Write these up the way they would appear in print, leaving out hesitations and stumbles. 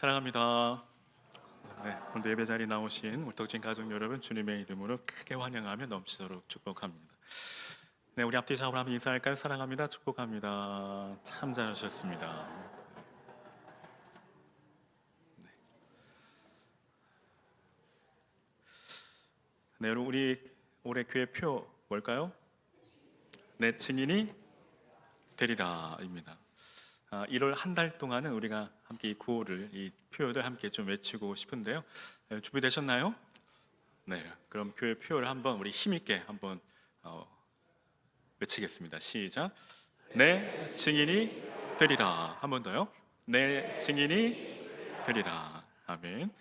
사랑합니다. 네, 오늘 예배 자리에 나오신 울덕진 가족 여러분, 주님의 이름으로 크게 환영하며 넘치도록 축복합니다. 네, 우리 앞뒤 좌우로 한번 인사할까요? 사랑합니다. 축복합니다. 참 잘하셨습니다. 네, 여러분, 우리 올해 교회 표 뭘까요? 내 증인이 되리라입니다. 1월 한 달 동안은 우리가 함께 이 구호를, 이 표를 함께 좀 외치고 싶은데요. 준비되셨나요? 네, 그럼 교회 표를 한번 우리 힘있게 한번 외치겠습니다. 시작. 내 증인이 되리라. 한 번 더요. 내 증인이 되리라. 아멘.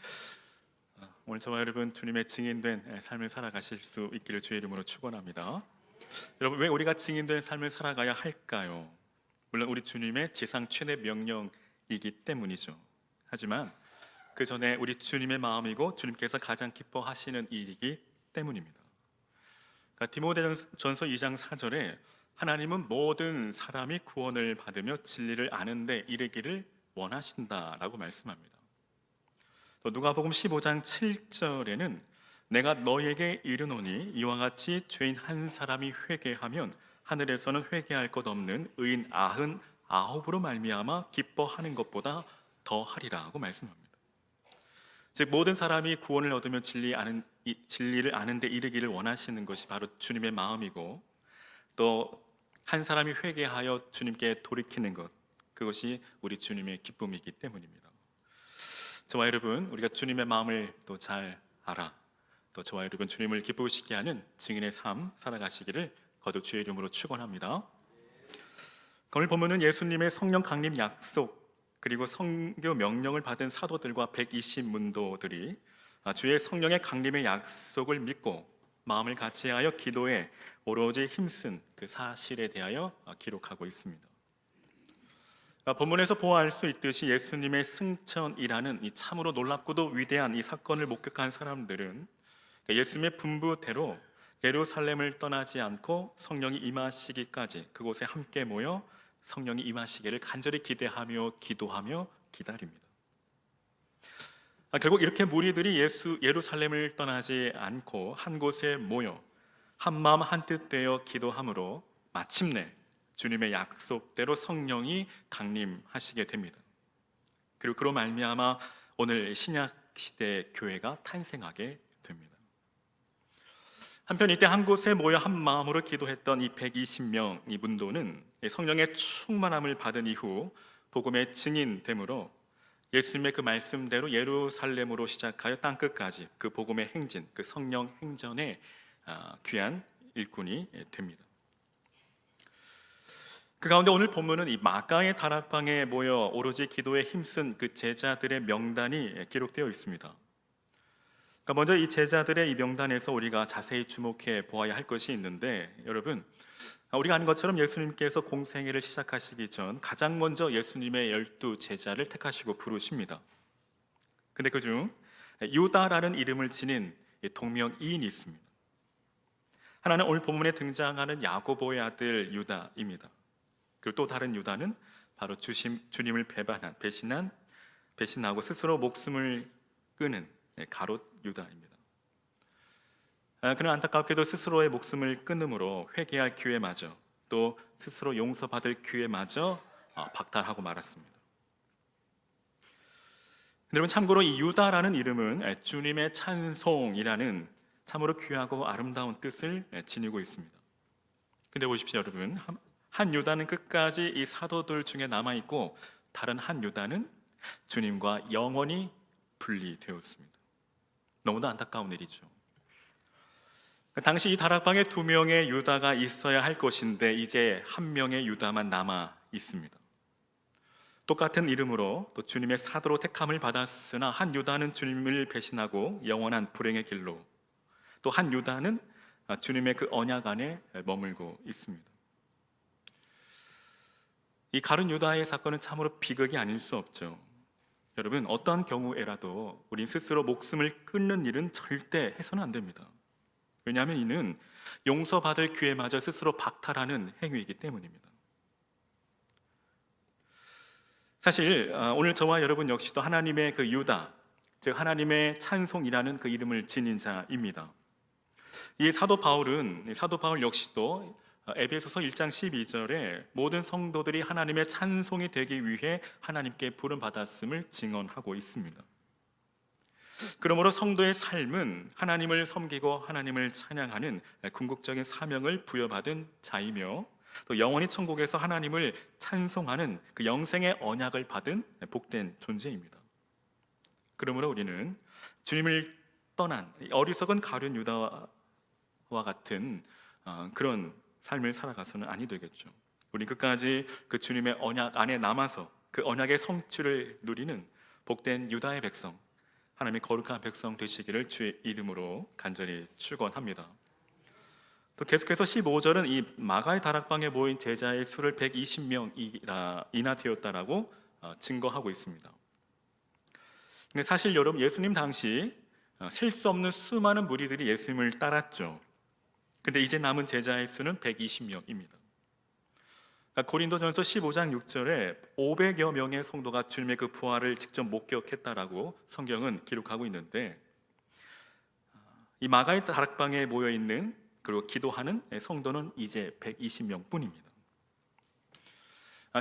오늘 저와 여러분 주님의 증인된 삶을 살아가실 수 있기를 주의 이름으로 축원합니다. 여러분, 왜 우리가 증인된 삶을 살아가야 할까요? 물론 우리 주님의 지상 최대 명령이기 때문이죠. 하지만 그 전에 우리 주님의 마음이고 주님께서 가장 기뻐하시는 일이기 때문입니다. 그러니까 디모데전서 2장 4절에 하나님은 모든 사람이 구원을 받으며 진리를 아는 데 이르기를 원하신다라고 말씀합니다. 또 누가복음 15장 7절에는 내가 너에게 이르노니 이와 같이 죄인 한 사람이 회개하면 하늘에서는 회개할 것 없는 의인 99으로 말미암아 기뻐하는 것보다 더 하리라고 말씀합니다. 즉 모든 사람이 구원을 얻으며 진리를 아는 데 이르기를 원하시는 것이 바로 주님의 마음이고, 또 한 사람이 회개하여 주님께 돌이키는 것, 그것이 우리 주님의 기쁨이기 때문입니다. 저와 여러분, 우리가 주님의 마음을 또 잘 알아, 또 저와 여러분 주님을 기쁘시게 하는 증인의 삶 살아가시기를 거듭 주의 이름으로 축원합니다. 오늘 본문은 예수님의 성령 강림 약속, 그리고 선교 명령을 받은 사도들과 120문도들이 주의 성령의 강림의 약속을 믿고 마음을 같이하여 기도에 오로지 힘쓴 그 사실에 대하여 기록하고 있습니다. 본문에서 보아할 수 있듯이 예수님의 승천이라는 이 참으로 놀랍고도 위대한 이 사건을 목격한 사람들은 예수님의 분부대로 예루살렘을 떠나지 않고 성령이 임하시기까지 그곳에 함께 모여 성령이 임하시기를 간절히 기대하며 기도하며 기다립니다. 결국 이렇게 무리들이 예루살렘을 떠나지 않고 한 곳에 모여 한마음 한뜻 되어 기도함으로 마침내 주님의 약속대로 성령이 강림하시게 됩니다. 그리고 그로 말미암아 오늘 신약 시대 교회가 탄생하게 됩니다. 한편 이때 한 곳에 모여 한 마음으로 기도했던 이 120명 이 문도는 성령의 충만함을 받은 이후 복음의 증인됨으로 예수님의 그 말씀대로 예루살렘으로 시작하여 땅끝까지 그 복음의 행진, 그 성령 행전의 귀한 일꾼이 됩니다. 그 가운데 오늘 본문은 이 마가의 다락방에 모여 오로지 기도에 힘쓴 그 제자들의 명단이 기록되어 있습니다. 그러니까 먼저 이 제자들의 이 명단에서 우리가 자세히 주목해 보아야 할 것이 있는데, 여러분, 우리가 아는 것처럼 예수님께서 공생애를 시작하시기 전 가장 먼저 예수님의 12 제자를 택하시고 부르십니다. 근데 그중 유다라는 이름을 지닌 동명이인이 있습니다. 하나는 오늘 본문에 등장하는 야고보의 아들 유다입니다. 그리고 또 다른 유다는 바로 주님을 배신하고 스스로 목숨을 끊은 가롯 유다입니다. 그는 안타깝게도 스스로의 목숨을 끊음으로 회개할 기회마저, 또 스스로 용서받을 기회마저 박탈하고 말았습니다. 여러분, 참고로 이 유다라는 이름은 주님의 찬송이라는 참으로 귀하고 아름다운 뜻을 지니고 있습니다. 근데 보십시오, 여러분, 한 유다는 끝까지 이 사도들 중에 남아있고 다른 한 유다는 주님과 영원히 분리되었습니다. 너무도 안타까운 일이죠. 당시 이 다락방에 2명의 유다가 있어야 할 것인데 이제 1명의 유다만 남아 있습니다. 똑같은 이름으로 또 주님의 사도로 택함을 받았으나 한 유다는 주님을 배신하고 영원한 불행의 길로, 또 한 유다는 주님의 그 언약 안에 머물고 있습니다. 이 가룟 유다의 사건은 참으로 비극이 아닐 수 없죠. 여러분, 어떠한 경우에라도 우린 스스로 목숨을 끊는 일은 절대 해서는 안 됩니다. 왜냐하면 이는 용서받을 기회마저 스스로 박탈하는 행위이기 때문입니다. 사실 오늘 저와 여러분 역시도 하나님의 그 유다, 즉 하나님의 찬송이라는 그 이름을 지닌 자입니다. 이 사도 바울 역시도 에베소서 1장 12절에 모든 성도들이 하나님의 찬송이 되기 위해 하나님께 부름 받았음을 증언하고 있습니다. 그러므로 성도의 삶은 하나님을 섬기고 하나님을 찬양하는 궁극적인 사명을 부여받은 자이며, 또 영원히 천국에서 하나님을 찬송하는 그 영생의 언약을 받은 복된 존재입니다. 그러므로 우리는 주님을 떠난 어리석은 가룟 유다와 같은 그런 삶을 살아가서는 아니 되겠죠. 우리 끝까지 그 주님의 언약 안에 남아서 그 언약의 성취를 누리는 복된 유다의 백성, 하나님의 거룩한 백성 되시기를 주의 이름으로 간절히 축원합니다. 또 계속해서 15절은 이 마가의 다락방에 모인 제자의 수를 120명이나 되었다라고 증거하고 있습니다. 근데 사실 여러분, 예수님 당시 셀 수 없는 수많은 무리들이 예수님을 따랐죠. 근데 이제 남은 제자의 수는 120명입니다. 그러니까 고린도전서 15장 6절에 500여 명의 성도가 주님의 그 부활을 직접 목격했다라고 성경은 기록하고 있는데, 이 마가의 다락방에 모여 있는 그리고 기도하는 성도는 이제 120명 뿐입니다.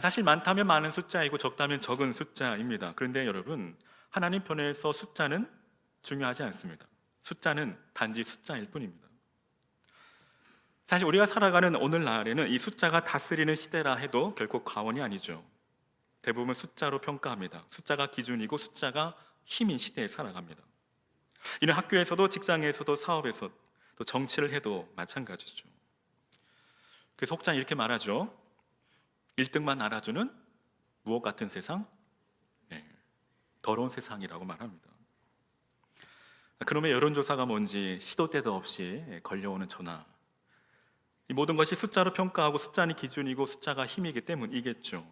사실 많다면 많은 숫자이고 적다면 적은 숫자입니다. 그런데 여러분, 하나님 편에서 숫자는 중요하지 않습니다. 숫자는 단지 숫자일 뿐입니다. 사실 우리가 살아가는 오늘날에는 이 숫자가 다스리는 시대라 해도 결코 과언이 아니죠. 대부분 숫자로 평가합니다. 숫자가 기준이고 숫자가 힘인 시대에 살아갑니다. 이는 학교에서도 직장에서도 사업에서 또 정치를 해도 마찬가지죠. 그래서 혹자 이렇게 말하죠. 1등만 알아주는 무엇 같은 세상? 더러운 세상이라고 말합니다. 그놈의 여론조사가 뭔지 시도 때도 없이 걸려오는 전화, 이 모든 것이 숫자로 평가하고 숫자는 기준이고 숫자가 힘이기 때문이겠죠.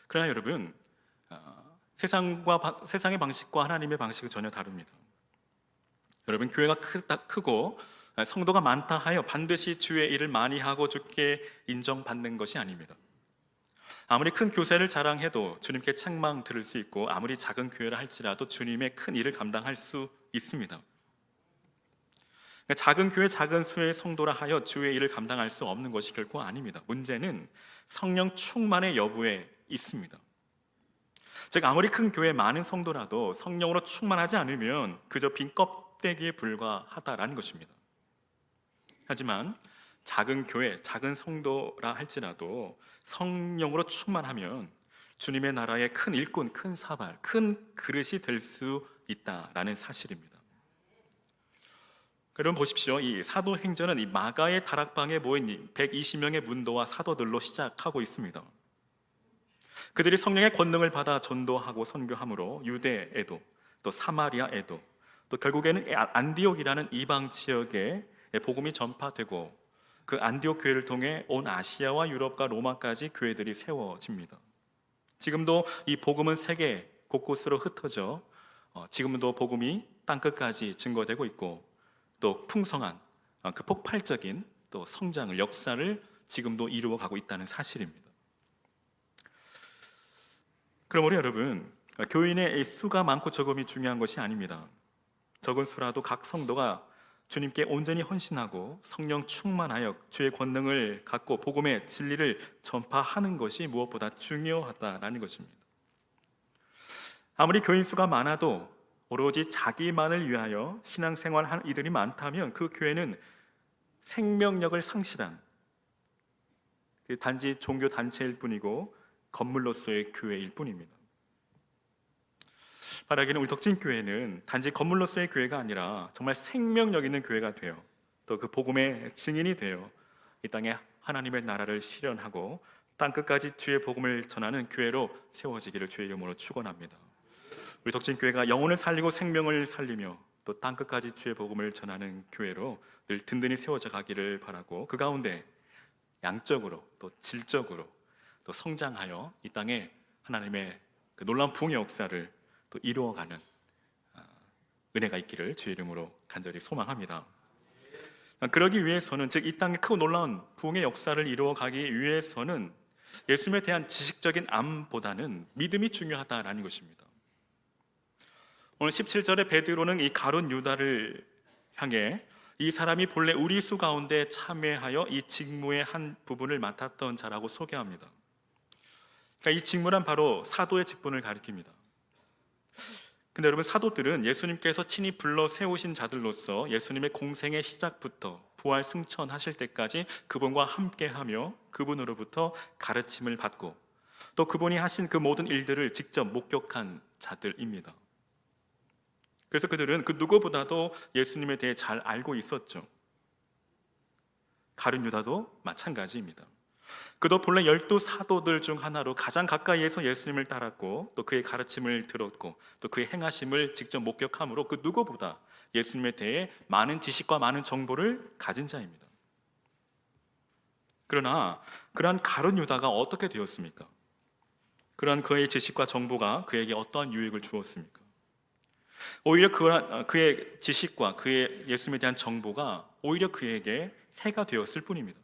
그러나 여러분, 세상의 방식과 하나님의 방식은 전혀 다릅니다. 여러분, 교회가 크고 성도가 많다 하여 반드시 주의 일을 많이 하고 좋게 인정받는 것이 아닙니다. 아무리 큰 교세를 자랑해도 주님께 책망 들을 수 있고, 아무리 작은 교회라 할지라도 주님의 큰 일을 감당할 수 있습니다. 작은 교회 작은 수의 성도라 하여 주의 일을 감당할 수 없는 것이 결코 아닙니다. 문제는 성령 충만의 여부에 있습니다. 즉, 아무리 큰 교회 많은 성도라도 성령으로 충만하지 않으면 그저 빈 껍데기에 불과하다라는 것입니다. 하지만 작은 교회 작은 성도라 할지라도 성령으로 충만하면 주님의 나라의 큰 일꾼, 큰 사발, 큰 그릇이 될 수 있다라는 사실입니다. 여러분 보십시오. 이 사도행전은 이 마가의 다락방에 모인 120명의 문도와 사도들로 시작하고 있습니다. 그들이 성령의 권능을 받아 전도하고 선교함으로 유대에도 또 사마리아에도 또 결국에는 안디옥이라는 이방 지역에 복음이 전파되고, 그 안디옥 교회를 통해 온 아시아와 유럽과 로마까지 교회들이 세워집니다. 지금도 이 복음은 세계 곳곳으로 흩어져 지금도 복음이 땅끝까지 증거되고 있고, 또 풍성한 그 폭발적인 또 성장을, 역사를 지금도 이루어가고 있다는 사실입니다. 그러므로 여러분, 교인의 수가 많고 적음이 중요한 것이 아닙니다. 적은 수라도 각 성도가 주님께 온전히 헌신하고 성령 충만하여 주의 권능을 갖고 복음의 진리를 전파하는 것이 무엇보다 중요하다는 것입니다. 아무리 교인 수가 많아도 오로지 자기만을 위하여 신앙생활한 이들이 많다면 그 교회는 생명력을 상실한 단지 종교 단체일 뿐이고 건물로서의 교회일 뿐입니다. 바라기는 우리 덕진교회는 단지 건물로서의 교회가 아니라 정말 생명력 있는 교회가 되어 또 그 복음의 증인이 되어 이 땅에 하나님의 나라를 실현하고 땅끝까지 주의 복음을 전하는 교회로 세워지기를 주의 이름으로 축원합니다. 우리 덕진교회가 영혼을 살리고 생명을 살리며 또 땅끝까지 주의 복음을 전하는 교회로 늘 든든히 세워져 가기를 바라고, 그 가운데 양적으로 또 질적으로 또 성장하여 이 땅에 하나님의 그 놀라운 부흥의 역사를 또 이루어가는 은혜가 있기를 주의 이름으로 간절히 소망합니다. 그러기 위해서는, 즉 이 땅에 크고 놀라운 부흥의 역사를 이루어가기 위해서는 예수님에 대한 지식적인 암보다는 믿음이 중요하다라는 것입니다. 오늘 17절에 베드로는 이 가룟 유다를 향해 이 사람이 본래 우리 수 가운데 참여하여 이 직무의 한 부분을 맡았던 자라고 소개합니다. 그러니까 이 직무란 바로 사도의 직분을 가리킵니다. 근데 여러분, 사도들은 예수님께서 친히 불러 세우신 자들로서 예수님의 공생의 시작부터 부활 승천하실 때까지 그분과 함께하며 그분으로부터 가르침을 받고 또 그분이 하신 그 모든 일들을 직접 목격한 자들입니다. 그래서 그들은 그 누구보다도 예수님에 대해 잘 알고 있었죠. 가룟 유다도 마찬가지입니다. 그도 본래 12사도들 중 하나로 가장 가까이에서 예수님을 따랐고 또 그의 가르침을 들었고 또 그의 행하심을 직접 목격함으로 그 누구보다 예수님에 대해 많은 지식과 많은 정보를 가진 자입니다. 그러나 그러한 가룟 유다가 어떻게 되었습니까? 그러한 그의 지식과 정보가 그에게 어떠한 유익을 주었습니까? 오히려 그의 지식과 그의 예수님에 대한 정보가 오히려 그에게 해가 되었을 뿐입니다.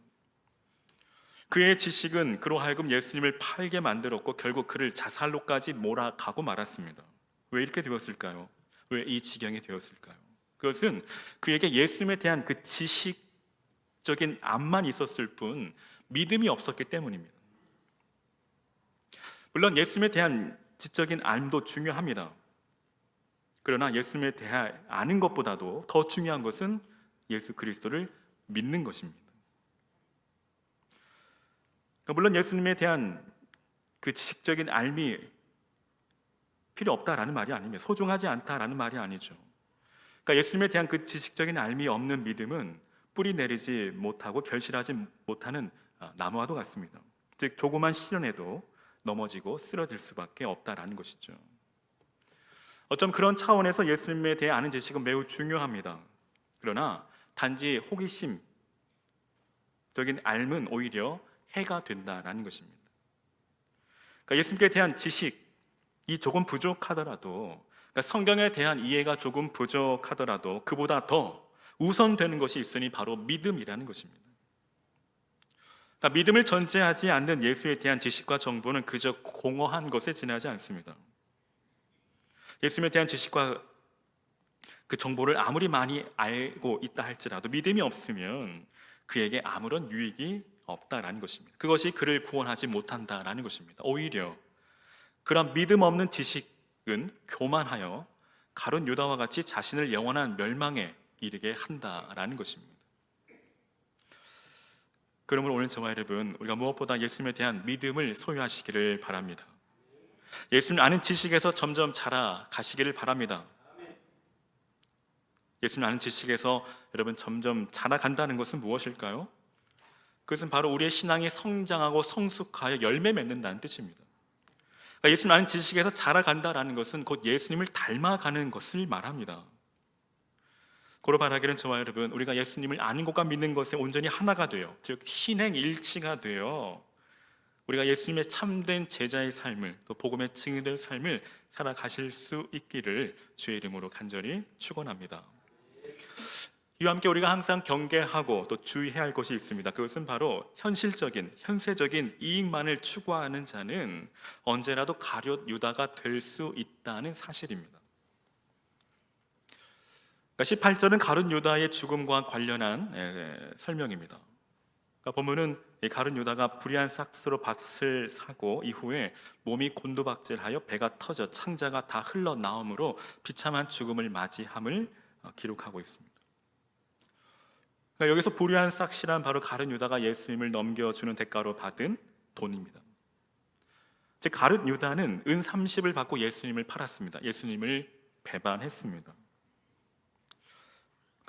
그의 지식은 그로 하여금 예수님을 팔게 만들었고 결국 그를 자살로까지 몰아가고 말았습니다. 왜 이렇게 되었을까요? 왜 이 지경이 되었을까요? 그것은 그에게 예수님에 대한 그 지식적인 암만 있었을 뿐 믿음이 없었기 때문입니다. 물론 예수님에 대한 지적인 알도 중요합니다. 그러나 예수님에 대해 아는 것보다도 더 중요한 것은 예수 그리스도를 믿는 것입니다. 물론 예수님에 대한 그 지식적인 알미 필요 없다라는 말이 아닙니다. 소중하지 않다라는 말이 아니죠. 그러니까 예수님에 대한 그 지식적인 알미 없는 믿음은 뿌리 내리지 못하고 결실하지 못하는 나무와도 같습니다. 즉 조그만 시련에도 넘어지고 쓰러질 수밖에 없다라는 것이죠. 어쩜 그런 차원에서 예수님에 대해 아는 지식은 매우 중요합니다. 그러나 단지 호기심적인 알은 오히려 해가 된다라는 것입니다. 그러니까 예수님께 대한 지식이 조금 부족하더라도, 그러니까 성경에 대한 이해가 조금 부족하더라도 그보다 더 우선되는 것이 있으니 바로 믿음이라는 것입니다. 그러니까 믿음을 전제하지 않는 예수에 대한 지식과 정보는 그저 공허한 것에 지나지 않습니다. 예수님에 대한 지식과 그 정보를 아무리 많이 알고 있다 할지라도 믿음이 없으면 그에게 아무런 유익이 없다라는 것입니다. 그것이 그를 구원하지 못한다라는 것입니다. 오히려 그런 믿음 없는 지식은 교만하여 가룟 유다와 같이 자신을 영원한 멸망에 이르게 한다라는 것입니다. 그러므로 오늘 저와 여러분, 우리가 무엇보다 예수님에 대한 믿음을 소유하시기를 바랍니다. 예수님 아는 지식에서 점점 자라가시기를 바랍니다. 예수님 아는 지식에서 여러분 점점 자라간다는 것은 무엇일까요? 그것은 바로 우리의 신앙이 성장하고 성숙하여 열매 맺는다는 뜻입니다. 그러니까 예수님 아는 지식에서 자라간다는 것은 곧 예수님을 닮아가는 것을 말합니다. 고로 바라기는 저와 여러분, 우리가 예수님을 아는 것과 믿는 것에 온전히 하나가 되어, 즉 신행일치가 되어 우리가 예수님의 참된 제자의 삶을, 또 복음의 증인될 삶을 살아가실 수 있기를 주의 이름으로 간절히 축원합니다. 이와 함께 우리가 항상 경계하고 또 주의해야 할 것이 있습니다. 그것은 바로 현실적인, 현세적인 이익만을 추구하는 자는 언제라도 가룟 유다가 될 수 있다는 사실입니다. 18절은 가룟 유다의 죽음과 관련한 설명입니다. 보면은 가룟 유다가 불의한 삭스로 밭을 사고 이후에 몸이 곤두박질하여 배가 터져 창자가 다 흘러나오므로 비참한 죽음을 맞이함을 기록하고 있습니다. 여기서 불의한 삭시란 바로 가룟 유다가 예수님을 넘겨주는 대가로 받은 돈입니다. 즉 가룟 유다는 은 30을 받고 예수님을 팔았습니다. 예수님을 배반했습니다.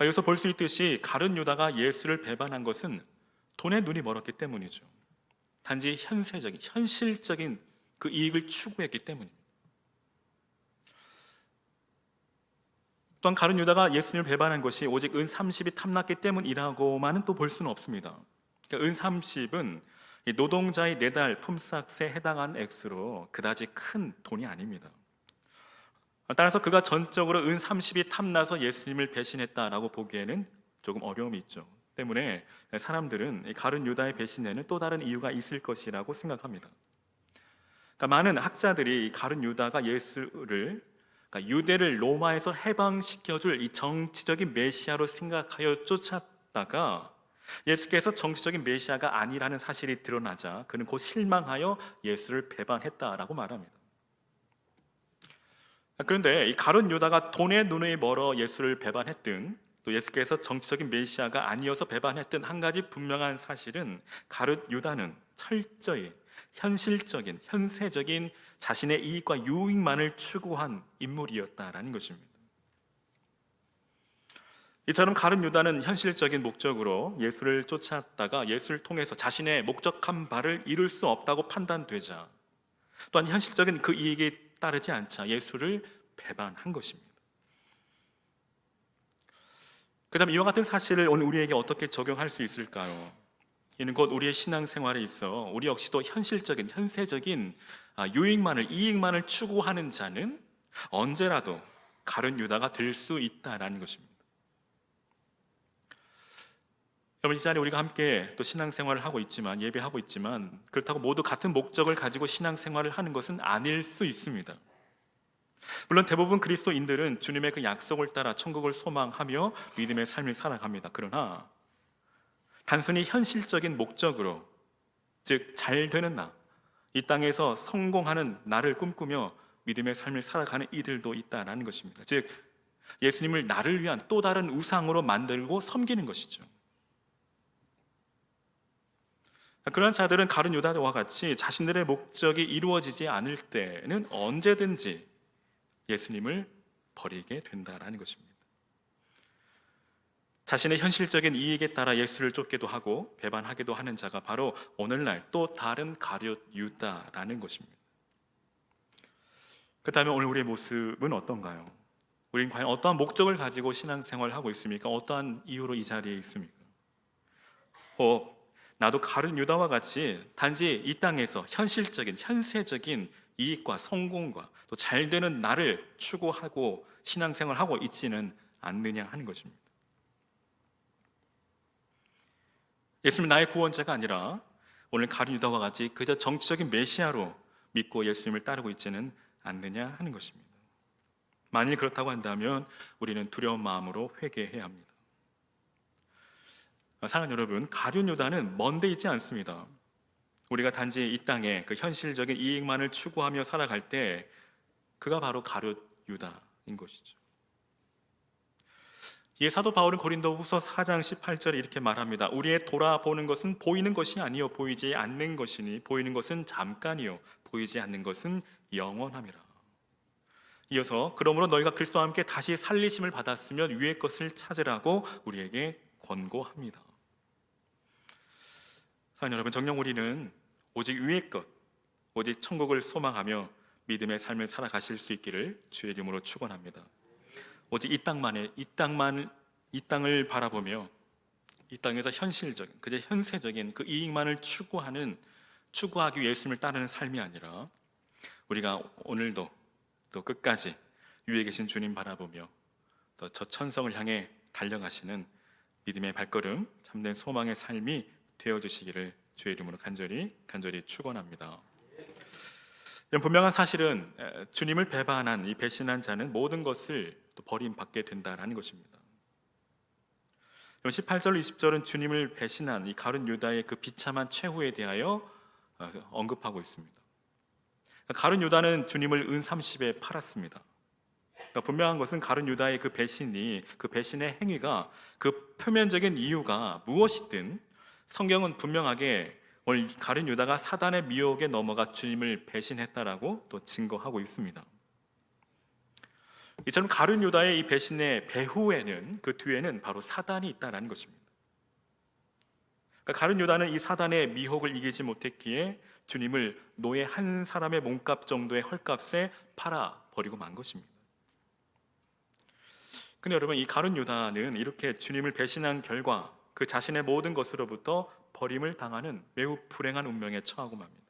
여기서 볼 수 있듯이 가룟 유다가 예수를 배반한 것은 돈에 눈이 멀었기 때문이죠. 단지 현세적인, 현실적인 그 이익을 추구했기 때문입니다. 또한 가룟 유다가 예수님을 배반한 것이 오직 은 30이 탐났기 때문이라고만은 또 볼 수는 없습니다. 그러니까 은 30은 노동자의 4달 품삯에 해당하는 액수로 그다지 큰 돈이 아닙니다. 따라서 그가 전적으로 은 30이 탐나서 예수님을 배신했다라고 보기에는 조금 어려움이 있죠. 때문에 사람들은 이 가룟 유다의 배신에는 또 다른 이유가 있을 것이라고 생각합니다. 그러니까 많은 학자들이 이 가룟 유다가 예수를, 그러니까 유대를 로마에서 해방시켜줄 이 정치적인 메시아로 생각하여 쫓았다가 예수께서 정치적인 메시아가 아니라는 사실이 드러나자 그는 곧 실망하여 예수를 배반했다라고 말합니다. 그런데 이 가룟 유다가 돈의 눈에 멀어 예수를 배반했든 또 예수께서 정치적인 메시아가 아니어서 배반했든 한 가지 분명한 사실은 가룟 유다는 철저히 현실적인, 현세적인 자신의 이익과 유익만을 추구한 인물이었다라는 것입니다. 이처럼 가룟 유다는 현실적인 목적으로 예수를 쫓았다가 예수를 통해서 자신의 목적한 바를 이룰 수 없다고 판단되자 또한 현실적인 그 이익에 따르지 않자 예수를 배반한 것입니다. 그 다음 이와 같은 사실을 오늘 우리에게 어떻게 적용할 수 있을까요? 이는 곧 우리의 신앙생활에 있어 우리 역시도 현실적인, 현세적인 유익만을, 이익만을 추구하는 자는 언제라도 가룟 유다가 될 수 있다라는 것입니다. 여러분, 이 자리에 우리가 함께 또 신앙생활을 하고 있지만, 예배하고 있지만 그렇다고 모두 같은 목적을 가지고 신앙생활을 하는 것은 아닐 수 있습니다. 물론 대부분 그리스도인들은 주님의 그 약속을 따라 천국을 소망하며 믿음의 삶을 살아갑니다. 그러나 단순히 현실적인 목적으로, 즉 잘 되는 나, 이 땅에서 성공하는 나를 꿈꾸며 믿음의 삶을 살아가는 이들도 있다는 것입니다. 즉 예수님을 나를 위한 또 다른 우상으로 만들고 섬기는 것이죠. 그러한 자들은 가룟 유다와 같이 자신들의 목적이 이루어지지 않을 때는 언제든지 예수님을 버리게 된다라는 것입니다. 자신의 현실적인 이익에 따라 예수를 쫓기도 하고 배반하기도 하는 자가 바로 오늘날 또 다른 가룟 유다라는 것입니다. 그렇다면 오늘 우리의 모습은 어떤가요? 우리는 과연 어떠한 목적을 가지고 신앙생활을 하고 있습니까? 어떠한 이유로 이 자리에 있습니까? 나도 가룟 유다와 같이 단지 이 땅에서 현실적인, 현세적인 이익과 성공과 또 잘되는 나를 추구하고 신앙생활하고 있지는 않느냐 하는 것입니다. 예수님은 나의 구원자가 아니라 오늘 가룟 유다와 같이 그저 정치적인 메시아로 믿고 예수님을 따르고 있지는 않느냐 하는 것입니다. 만일 그렇다고 한다면 우리는 두려운 마음으로 회개해야 합니다. 사랑하는 여러분, 가룟 유다는 먼데 있지 않습니다. 우리가 단지 이 땅에 그 현실적인 이익만을 추구하며 살아갈 때 그가 바로 가룟 유다인 것이죠. 이에 사도 바울은 고린도후서 4장 18절에 이렇게 말합니다. 우리의 돌아보는 것은 보이는 것이 아니요 보이지 않는 것이니 보이는 것은 잠깐이요 보이지 않는 것은 영원함이라. 이어서 그러므로 너희가 그리스도와 함께 다시 살리심을 받았으면 위의 것을 찾으라고 우리에게 권고합니다. 사랑하는 여러분, 정녕 우리는 오직 위의 것, 오직 천국을 소망하며 믿음의 삶을 살아가실 수 있기를 주의 이름으로 축원합니다. 오직 이 땅을 바라보며 이 땅에서 현실적인, 그저 현세적인 그 이익만을 추구하기 위해 예수님을 따르는 삶이 아니라 우리가 오늘도 또 끝까지 위에 계신 주님 바라보며 또 저 천성을 향해 달려가시는 믿음의 발걸음, 참된 소망의 삶이 되어주시기를 주의 이름으로 간절히 축원합니다. 분명한 사실은 주님을 배반한 이 배신한 자는 모든 것을 또 버림받게 된다는 것입니다. 18절 20절은 주님을 배신한 이 가룟 유다의 그 비참한 최후에 대하여 언급하고 있습니다. 가룟 유다는 주님을 은 30에 팔았습니다. 분명한 것은 가룟 유다의 그 배신의 행위가 그 표면적인 이유가 무엇이든 성경은 분명하게 오늘 가룟 유다가 사단의 미혹에 넘어가 주님을 배신했다라고 또 증거하고 있습니다. 이처럼 가룟 유다의 이 배신의 배후에는, 그 뒤에는 바로 사단이 있다는 것입니다. 그러니까 가룟 유다는 이 사단의 미혹을 이기지 못했기에 주님을 노예 한 사람의 몸값 정도의 헐값에 팔아버리고 만 것입니다. 근데 여러분, 이 가룟 유다는 이렇게 주님을 배신한 결과 그 자신의 모든 것으로부터 버림을 당하는 매우 불행한 운명에 처하고 맙니다.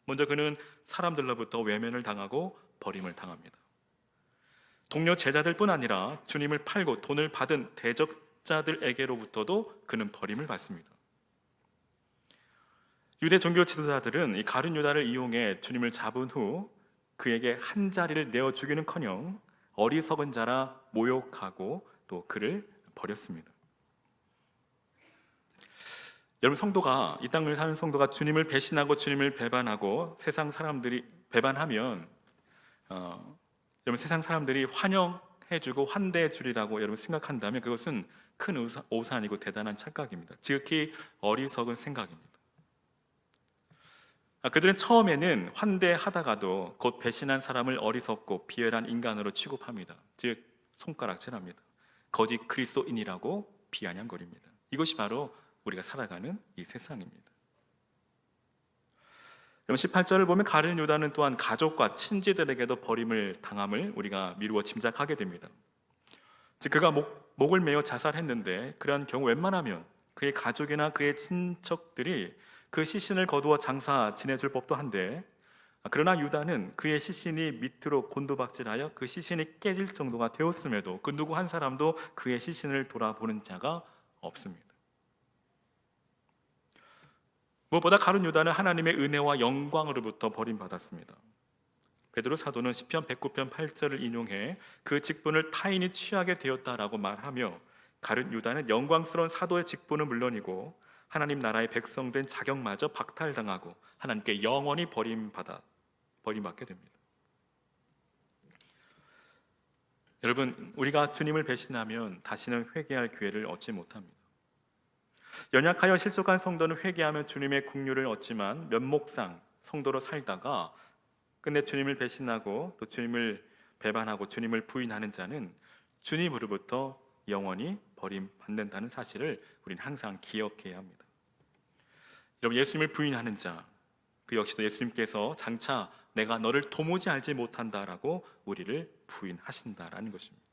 먼저 그는 사람들로부터 외면을 당하고 버림을 당합니다. 동료 제자들뿐 아니라 주님을 팔고 돈을 받은 대적 자들에게로부터도 그는 버림을 받습니다. 유대 종교 지도자들은 이 가룟 유다를 이용해 주님을 잡은 후 그에게 한 자리를 내어 주기는커녕 어리석은 자라 모욕하고 또 그를 버렸습니다. 여러분, 성도가, 이 땅을 사는 성도가 주님을 배신하고 주님을 배반하고 세상 사람들이 배반하면 여러분, 세상 사람들이 환영해주고 환대해주리라고 여러분 생각한다면 그것은 큰 오산이고 대단한 착각입니다. 지극히 어리석은 생각입니다. 그들은 처음에는 환대하다가도 곧 배신한 사람을 어리석고 비열한 인간으로 취급합니다. 즉 손가락질합니다. 거짓 그리스도인이라고 비아냥거립니다. 이것이 바로 우리가 살아가는 이 세상입니다. 18절을 보면 가룟 유다는 또한 가족과 친지들에게도 버림을 당함을 우리가 미루어 짐작하게 됩니다. 즉 그가 목을 메어 자살했는데 그러한 경우 웬만하면 그의 가족이나 그의 친척들이 그 시신을 거두어 장사 지내줄 법도 한데, 그러나 유다는 그의 시신이 밑으로 곤두박질하여 그 시신이 깨질 정도가 되었음에도 그 누구 한 사람도 그의 시신을 돌아보는 자가 없습니다. 무엇보다 가룟 유다는 하나님의 은혜와 영광으로부터 버림받았습니다. 베드로 사도는 시편 109편 8절을 인용해 그 직분을 타인이 취하게 되었다라고 말하며 가룟 유다는 영광스러운 사도의 직분은 물론이고 하나님 나라의 백성된 자격마저 박탈당하고 하나님께 영원히 버림받게 됩니다. 여러분, 우리가 주님을 배신하면 다시는 회개할 기회를 얻지 못합니다. 연약하여 실족한 성도는 회개하면 주님의 긍휼을 얻지만 면목상 성도로 살다가 끝내 주님을 배신하고 또 주님을 배반하고 주님을 부인하는 자는 주님으로부터 영원히 버림받는다는 사실을 우리는 항상 기억해야 합니다. 여러분, 예수님을 부인하는 자, 그 역시도 예수님께서 장차 내가 너를 도무지 알지 못한다라고 우리를 부인하신다라는 것입니다.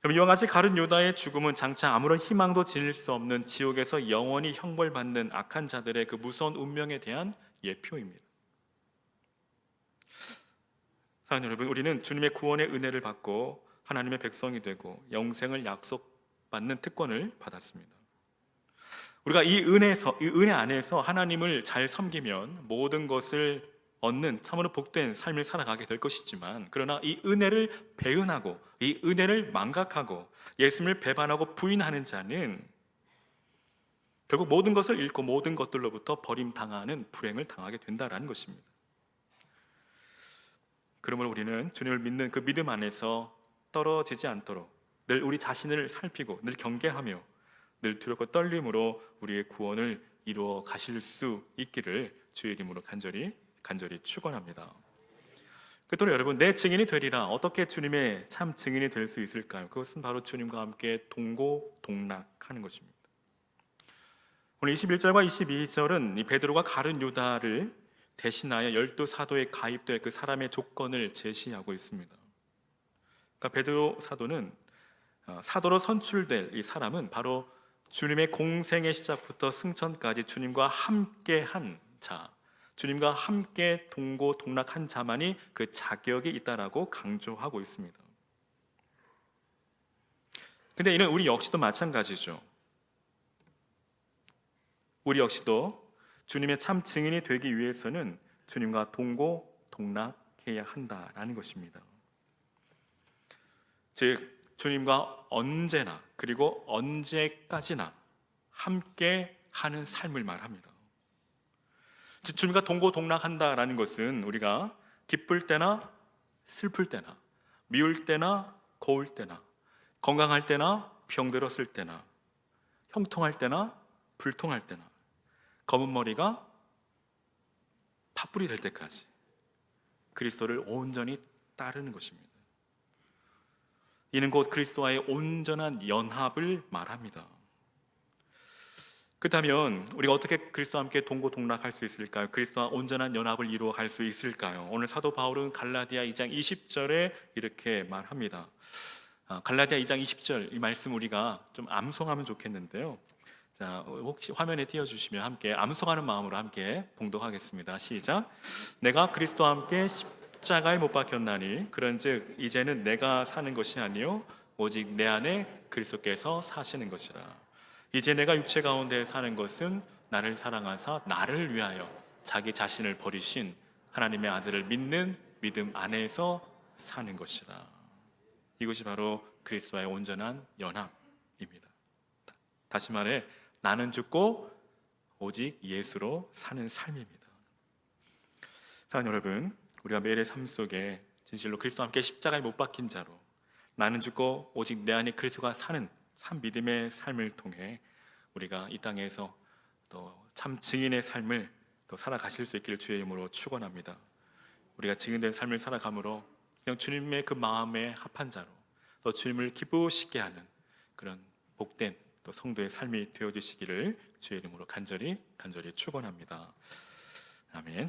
그럼 이와 같이 가룟 유다의 죽음은 장차 아무런 희망도 지닐 수 없는 지옥에서 영원히 형벌받는 악한 자들의 그 무서운 운명에 대한 예표입니다. 사랑하는 여러분, 우리는 주님의 구원의 은혜를 받고 하나님의 백성이 되고 영생을 약속받는 특권을 받았습니다. 우리가 이 은혜 안에서 하나님을 잘 섬기면 모든 것을 얻는 참으로 복된 삶을 살아가게 될 것이지만, 그러나 이 은혜를 배은하고 이 은혜를 망각하고 예수님을 배반하고 부인하는 자는 결국 모든 것을 잃고 모든 것들로부터 버림당하는 불행을 당하게 된다는 것입니다. 그러므로 우리는 주님을 믿는 그 믿음 안에서 떨어지지 않도록 늘 우리 자신을 살피고 늘 경계하며 늘 두렵고 떨림으로 우리의 구원을 이루어 가실 수 있기를 주의 이름으로 간절히 축원합니다. 그토록 여러분, 내 증인이 되리라. 어떻게 주님의 참 증인이 될 수 있을까요? 그것은 바로 주님과 함께 동고동락하는 것입니다. 오늘 21절과 22절은 이 베드로가 가룟 유다를 대신하여 12사도에 가입될 그 사람의 조건을 제시하고 있습니다. 그러니까 베드로 사도는 사도로 선출될 이 사람은 바로 주님의 공생의 시작부터 승천까지 주님과 함께한 자, 주님과 함께 동고동락한 자만이 그 자격이 있다라고 강조하고 있습니다. 근데 이는 우리 역시도 마찬가지죠. 우리 역시도 주님의 참 증인이 되기 위해서는 주님과 동고동락해야 한다라는 것입니다. 즉 주님과 언제나 그리고 언제까지나 함께 하는 삶을 말합니다. 즉 주님과 동고동락한다라는 것은 우리가 기쁠 때나 슬플 때나 미울 때나 고울 때나 건강할 때나 병들었을 때나 형통할 때나 불통할 때나 검은 머리가 팥불이 될 때까지 그리스도를 온전히 따르는 것입니다. 이는 곧 그리스도와의 온전한 연합을 말합니다. 그렇다면 우리가 어떻게 그리스도와 함께 동고동락할 수 있을까요? 그리스도와 온전한 연합을 이루어 갈 수 있을까요? 오늘 사도 바울은 갈라디아 2장 20절에 이렇게 말합니다. 갈라디아 2장 20절 이 말씀 우리가 좀 암송하면 좋겠는데요. 자, 혹시 화면에 띄워주시면 함께 암송하는 마음으로 함께 봉독하겠습니다. 시작. 내가 그리스도와 함께 십자가에 못 박혔나니 그런즉 이제는 내가 사는 것이 아니요 오직 내 안에 그리스도께서 사시는 것이라. 이제 내가 육체 가운데 사는 것은 나를 사랑하사 나를 위하여 자기 자신을 버리신 하나님의 아들을 믿는 믿음 안에서 사는 것이라. 이것이 바로 그리스도와의 온전한 연합입니다. 다시 말해 나는 죽고 오직 예수로 사는 삶입니다. 사랑하는 여러분, 우리가 매일의 삶 속에 진실로 그리스도와 함께 십자가에 못 박힌 자로 나는 죽고 오직 내 안에 그리스도가 사는 참 믿음의 삶을 통해 우리가 이 땅에서 또 참 증인의 삶을 또 살아가실 수 있기를 주의 이름으로 축원합니다. 우리가 증인된 삶을 살아감으로 그냥 주님의 그 마음에 합한 자로 또 주님을 기쁘시게 하는 그런 복된 또 성도의 삶이 되어주시기를 주의 이름으로 간절히 축원합니다. 아멘.